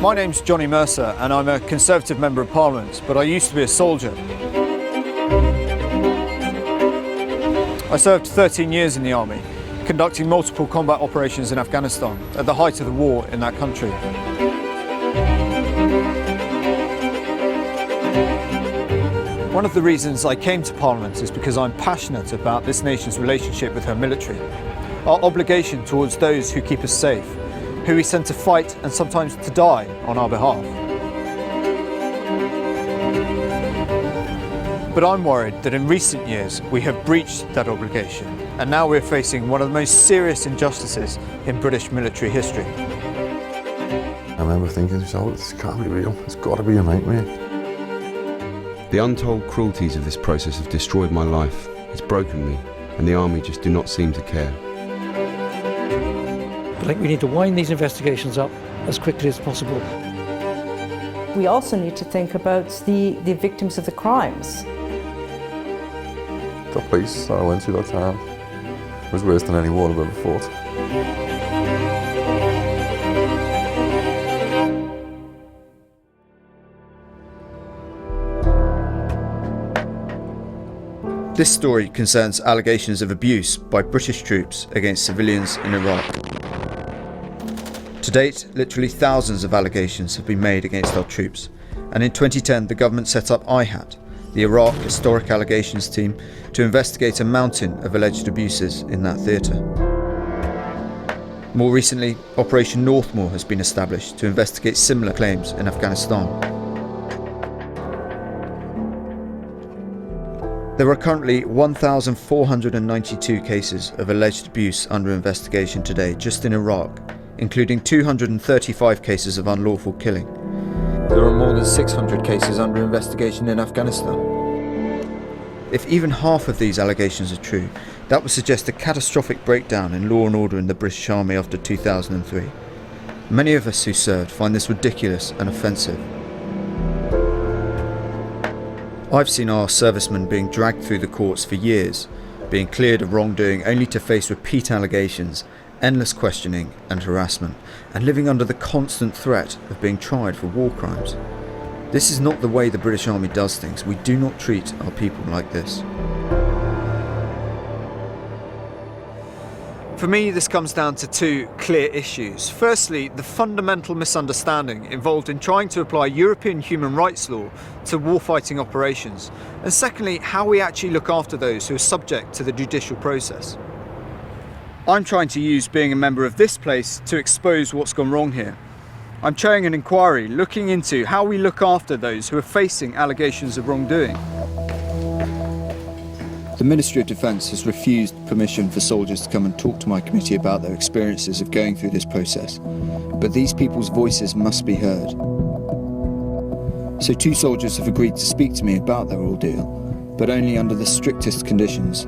My name's Johnny Mercer and I'm a Conservative Member of Parliament, but I used to be a soldier. I served 13 years in the army, conducting multiple combat operations in Afghanistan at the height of the war in that country. One of the reasons I came to Parliament is because I'm passionate about this nation's relationship with her military, our obligation towards those who keep us safe, who we send to fight and sometimes to die on our behalf. But I'm worried that in recent years we have breached that obligation, and now we're facing one of the most serious injustices in British military history. I remember thinking to myself, this can't be real, it's got to be a nightmare. The untold cruelties of this process have destroyed my life, it's broken me, and the army just do not seem to care. I think we need to wind these investigations up as quickly as possible. We also need to think about the victims of the crimes. The place that I went to that time was worse than any war I've ever fought. This story concerns allegations of abuse by British troops against civilians in Iraq. To date, literally thousands of allegations have been made against our troops, and in 2010 the government set up IHAT, the Iraq Historic Allegations Team, to investigate a mountain of alleged abuses in that theatre. More recently, Operation Northmoor has been established to investigate similar claims in Afghanistan. There are currently 1,492 cases of alleged abuse under investigation today just in Iraq, including 235 cases of unlawful killing. There are more than 600 cases under investigation in Afghanistan. If even half of these allegations are true, that would suggest a catastrophic breakdown in law and order in the British Army after 2003. Many of us who served find this ridiculous and offensive. I've seen our servicemen being dragged through the courts for years, being cleared of wrongdoing only to face repeat allegations, endless questioning and harassment, and living under the constant threat of being tried for war crimes. This is not the way the British Army does things. We do not treat our people like this. For me, this comes down to two clear issues. Firstly, the fundamental misunderstanding involved in trying to apply European human rights law to warfighting operations. And secondly, how we actually look after those who are subject to the judicial process. I'm trying to use being a member of this place to expose what's gone wrong here. I'm chairing an inquiry looking into how we look after those who are facing allegations of wrongdoing. The Ministry of Defence has refused permission for soldiers to come and talk to my committee about their experiences of going through this process, but these people's voices must be heard. So two soldiers have agreed to speak to me about their ordeal, but only under the strictest conditions.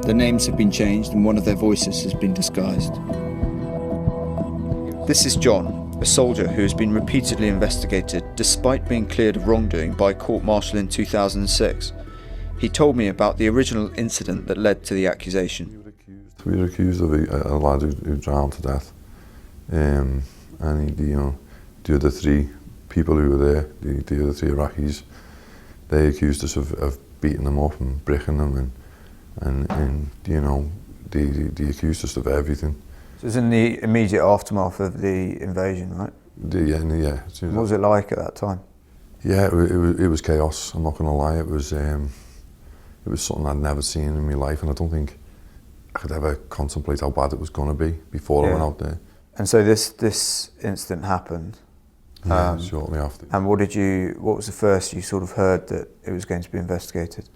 Their names have been changed and one of their voices has been disguised. This is John, a soldier who has been repeatedly investigated despite being cleared of wrongdoing by court-martial in 2006. He told me about the original incident that led to the accusation. We were accused of a lad who drowned to death. And the other three people who were there, the other three Iraqis, they accused us of beating them up and bricking them and they accused us of everything. So it was in the immediate aftermath of the invasion, right? Yeah. What was it like at that time? Yeah, it was chaos, I'm not going to lie. It was something I'd never seen in my life, and I don't think I could ever contemplate how bad it was going to be before I went out there. And so this incident happened. Yeah, shortly after. And what was the first you sort of heard that it was going to be investigated?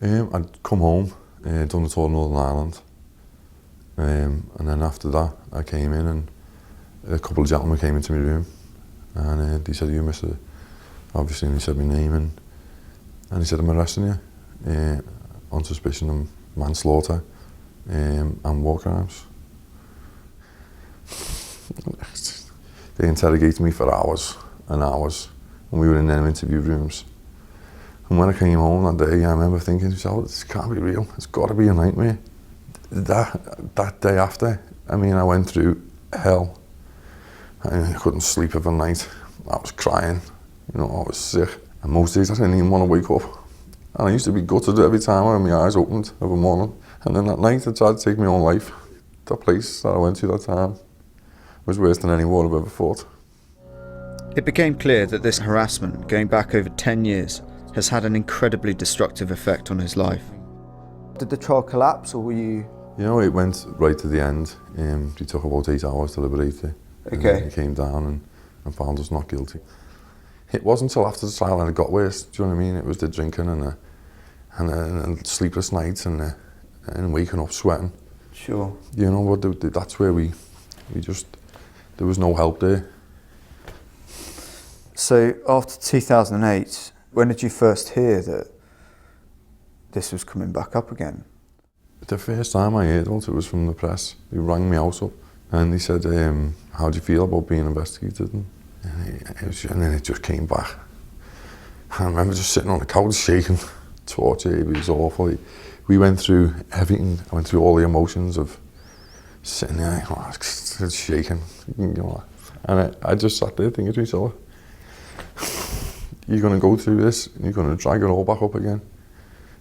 I'd come home, done the tour of Northern Ireland, and then after that I came in and a couple of gentlemen came into my room and they said, "You Mr. Obviously," and he said my name and he said, "I'm arresting you on suspicion of manslaughter and war crimes." They interrogated me for hours and hours when we were in them interview rooms. And when I came home that day, I remember thinking to myself, this can't be real, it's got to be a nightmare. That day after, I mean, I went through hell. I couldn't sleep of a night. I was crying, you know, I was sick. And most days I didn't even want to wake up. And I used to be gutted every time I had my eyes opened every morning. And then that night I tried to take my own life. That place that I went to that time was worse than any war I've ever fought. It became clear that this harassment, going back over 10 years, has had an incredibly destructive effect on his life. Did the trial collapse, or were you... You know, it went right to the end. It took about 8 hours to liberate it. Okay. He came down and found us not guilty. It wasn't until after the trial that it got worse, do you know what I mean? It was the drinking and sleepless nights and waking up sweating. Sure. You know, but that's where we just, there was no help there. So after 2008, when did you first hear that this was coming back up again? The first time I heard about it was from the press. They rang me house up and they said, how do you feel about being investigated? And then it just came back. I remember just sitting on the couch shaking, torture, it was awful. We went through everything. I went through all the emotions of sitting there, shaking, you know. And I just sat there thinking to myself, you're going to go through this and you're going to drag it all back up again.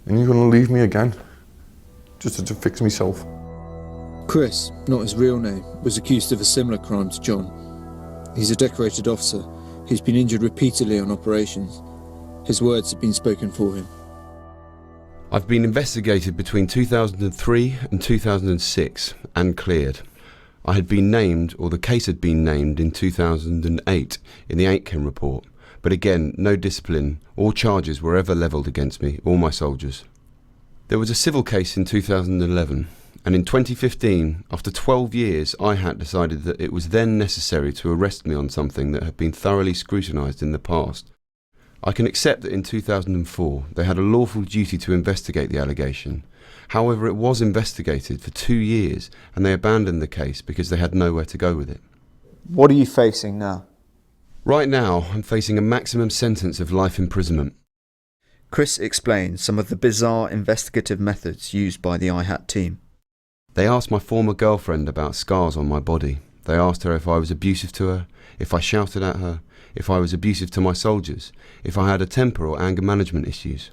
And you're going to leave me again, just to fix myself. Chris, not his real name, was accused of a similar crime to John. He's a decorated officer. He's been injured repeatedly on operations. His words have been spoken for him. I've been investigated between 2003 and 2006 and cleared. I had been named, or the case had been named, in 2008 in the Aitken report, but again, no discipline or charges were ever levelled against me or my soldiers. There was a civil case in 2011, and in 2015, after 12 years, IHAT decided that it was then necessary to arrest me on something that had been thoroughly scrutinised in the past. I can accept that in 2004 they had a lawful duty to investigate the allegation. However, it was investigated for 2 years and they abandoned the case because they had nowhere to go with it. What are you facing now? Right now, I'm facing a maximum sentence of life imprisonment. Chris explains some of the bizarre investigative methods used by the IHAT team. They asked my former girlfriend about scars on my body. They asked her if I was abusive to her, if I shouted at her, if I was abusive to my soldiers, if I had a temper or anger management issues.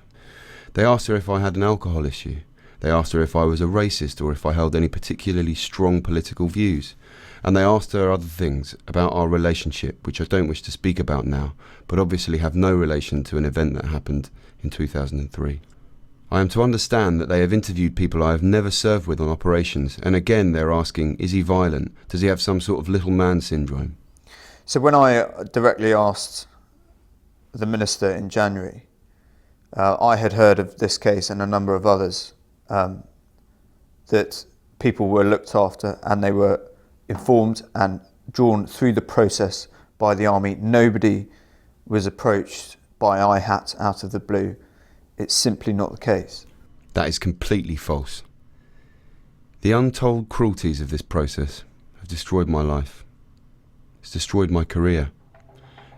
They asked her if I had an alcohol issue. They asked her if I was a racist or if I held any particularly strong political views. And they asked her other things about our relationship, which I don't wish to speak about now, but obviously have no relation to an event that happened in 2003. I am to understand that they have interviewed people I have never served with on operations, and again they're asking, is he violent? Does he have some sort of little man syndrome? So when I directly asked the Minister in January, I had heard of this case and a number of others, that people were looked after and they were informed and drawn through the process by the army. Nobody was approached by IHAT out of the blue. It's simply not the case. That is completely false. The untold cruelties of this process have destroyed my life. It's destroyed my career.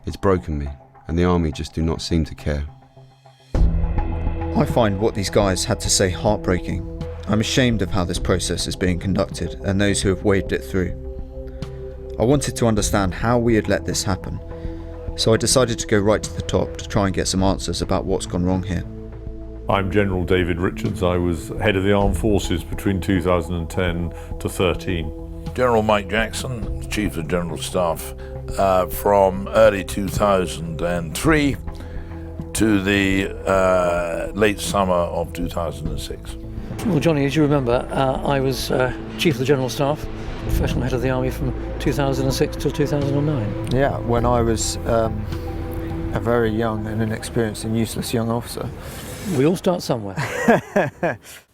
It's broken me, and the army just do not seem to care. I find what these guys had to say heartbreaking. I'm ashamed of how this process is being conducted and those who have waved it through. I wanted to understand how we had let this happen, so I decided to go right to the top to try and get some answers about what's gone wrong here. I'm General David Richards. I was head of the Armed Forces between 2010 to 13. General Mike Jackson, Chief of General Staff, from early 2003 to the late summer of 2006. Well, Johnny, as you remember, I was Chief of the General Staff, professional head of the Army from 2006 till 2009. Yeah, when I was a very young and inexperienced and useless young officer. We all start somewhere.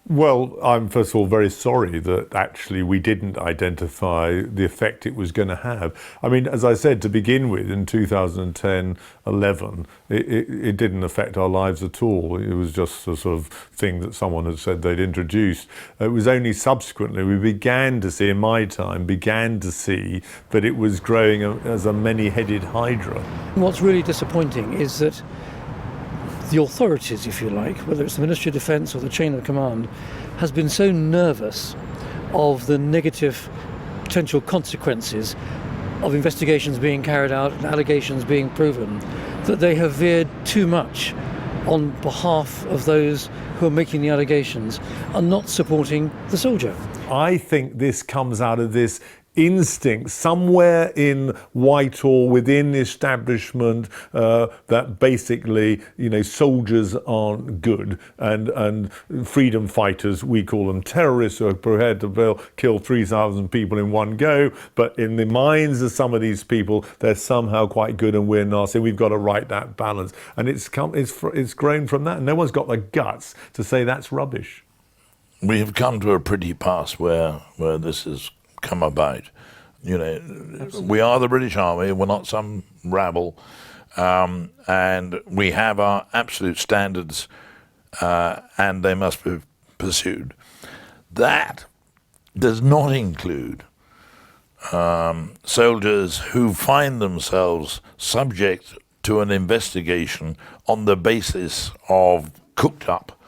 Well, I'm first of all very sorry that actually we didn't identify the effect it was going to have. I mean, as I said, to begin with, in 2010-11, it didn't affect our lives at all. It was just a sort of thing that someone had said they'd introduced. It was only subsequently we began to see, in my time, that it was growing as a many-headed hydra. What's really disappointing is that the authorities, if you like, whether it's the Ministry of Defence or the chain of command, has been so nervous of the negative potential consequences of investigations being carried out and allegations being proven, that they have veered too much on behalf of those who are making the allegations and not supporting the soldier. I think this comes out of this instinct somewhere in Whitehall within the establishment that basically, you know, soldiers aren't good and freedom fighters, we call them terrorists, who are prepared to kill 3,000 people in one go, but in the minds of some of these people they're somehow quite good and we're nasty. We've got to right that balance, and it's grown from that, and no one's got the guts to say that's rubbish. We have come to a pretty pass where this has come about. You know, absolutely. We are the British Army, we're not some rabble, and we have our absolute standards, and they must be pursued. That does not include soldiers who find themselves subject to an investigation on the basis of cooked up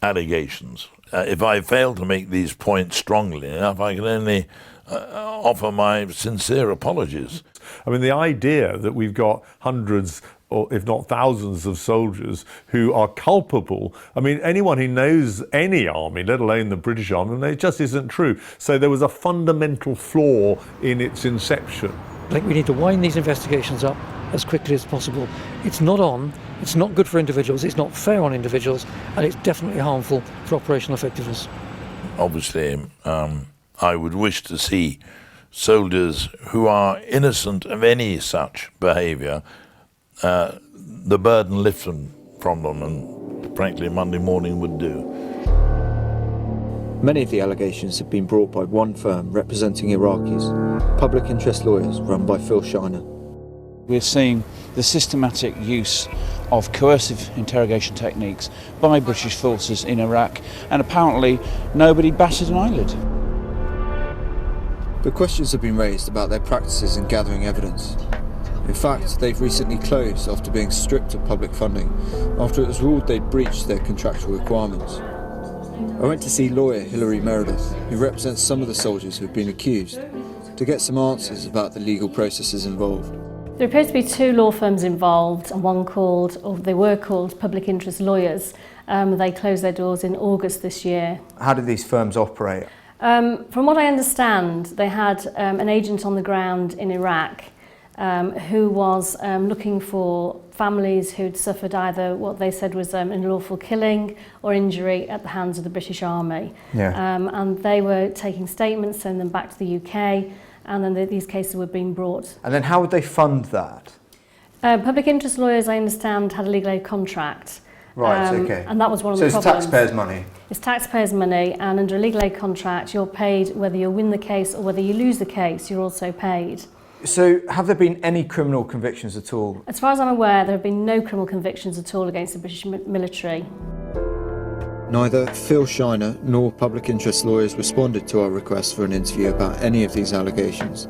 allegations. If I fail to make these points strongly enough, I can only offer my sincere apologies. I mean, the idea that we've got hundreds or if not thousands of soldiers who are culpable, I mean, anyone who knows any army, let alone the British Army, it just isn't true. So there was a fundamental flaw in its inception. I think we need to wind these investigations up as quickly as possible. It's not on, it's not good for individuals, it's not fair on individuals, and it's definitely harmful for operational effectiveness. Obviously, I would wish to see soldiers who are innocent of any such behaviour, the burden lifted from them, and frankly Monday morning would do. Many of the allegations have been brought by one firm representing Iraqis, public interest lawyers run by Phil Shiner. We're seeing the systematic use of coercive interrogation techniques by British forces in Iraq, and apparently nobody batted an eyelid. But questions have been raised about their practices in gathering evidence. In fact, they've recently closed after being stripped of public funding after it was ruled they'd breached their contractual requirements. I went to see lawyer Hilary Meredith, who represents some of the soldiers who've been accused, to get some answers about the legal processes involved. There appears to be two law firms involved, and they were called public interest lawyers. They closed their doors in August this year. How do these firms operate? From what I understand, they had an agent on the ground in Iraq who was looking for families who'd suffered either what they said was an unlawful killing or injury at the hands of the British Army. Yeah. And they were taking statements, sending them back to the UK, and then these cases were being brought. And then how would they fund that? Public interest lawyers, I understand, had a legal aid contract. Right, okay. And that was one of the problems. So it's taxpayers' money? It's taxpayers' money, and under a legal aid contract, you're paid whether you win the case or whether you lose the case, you're also paid. So have there been any criminal convictions at all? As far as I'm aware, there have been no criminal convictions at all against the British military. Neither Phil Shiner nor public interest lawyers responded to our request for an interview about any of these allegations.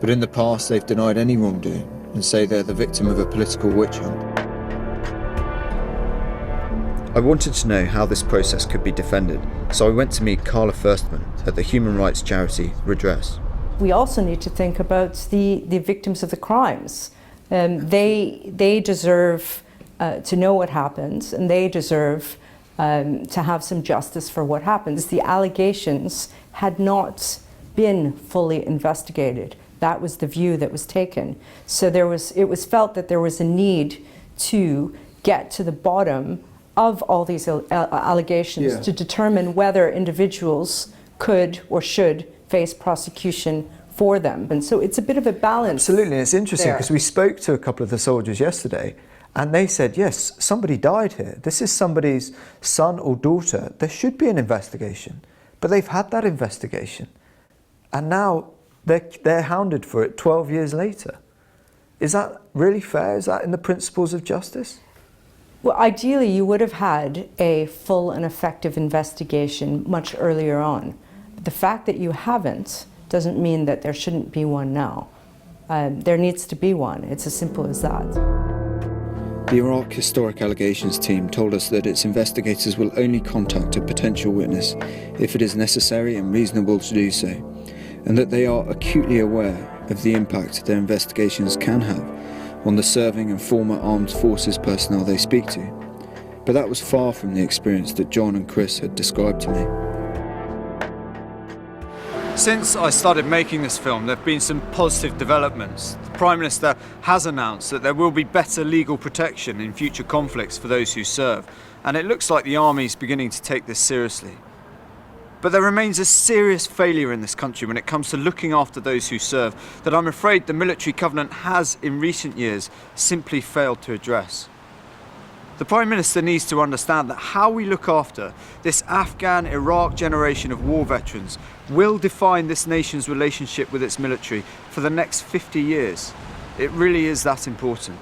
But in the past, they've denied any wrongdoing and say they're the victim of a political witch hunt. I wanted to know how this process could be defended, so I went to meet Carla Firstman at the human rights charity Redress. We also need to think about the victims of the crimes. They deserve to know what happens, and they deserve to have some justice for what happens. The allegations had not been fully investigated. That was the view that was taken. So it was felt that there was a need to get to the bottom of all these allegations, to determine whether individuals could or should face prosecution for them. And so it's a bit of a balance. Absolutely, and it's interesting because we spoke to a couple of the soldiers yesterday, and they said, yes, somebody died here. This is somebody's son or daughter. There should be an investigation. But they've had that investigation. And now they're hounded for it 12 years later. Is that really fair? Is that in the principles of justice? Well, ideally, you would have had a full and effective investigation much earlier on. But the fact that you haven't doesn't mean that there shouldn't be one now. There needs to be one. It's as simple as that. The Iraq Historic Allegations team told us that its investigators will only contact a potential witness if it is necessary and reasonable to do so, and that they are acutely aware of the impact their investigations can have on the serving and former armed forces personnel they speak to. But that was far from the experience that John and Chris had described to me. Since I started making this film, there have been some positive developments. The Prime Minister has announced that there will be better legal protection in future conflicts for those who serve, and it looks like the Army is beginning to take this seriously. But there remains a serious failure in this country when it comes to looking after those who serve that I'm afraid the military covenant has, in recent years, simply failed to address. The Prime Minister needs to understand that how we look after this Afghan-Iraq generation of war veterans will define this nation's relationship with its military for the next 50 years. It really is that important.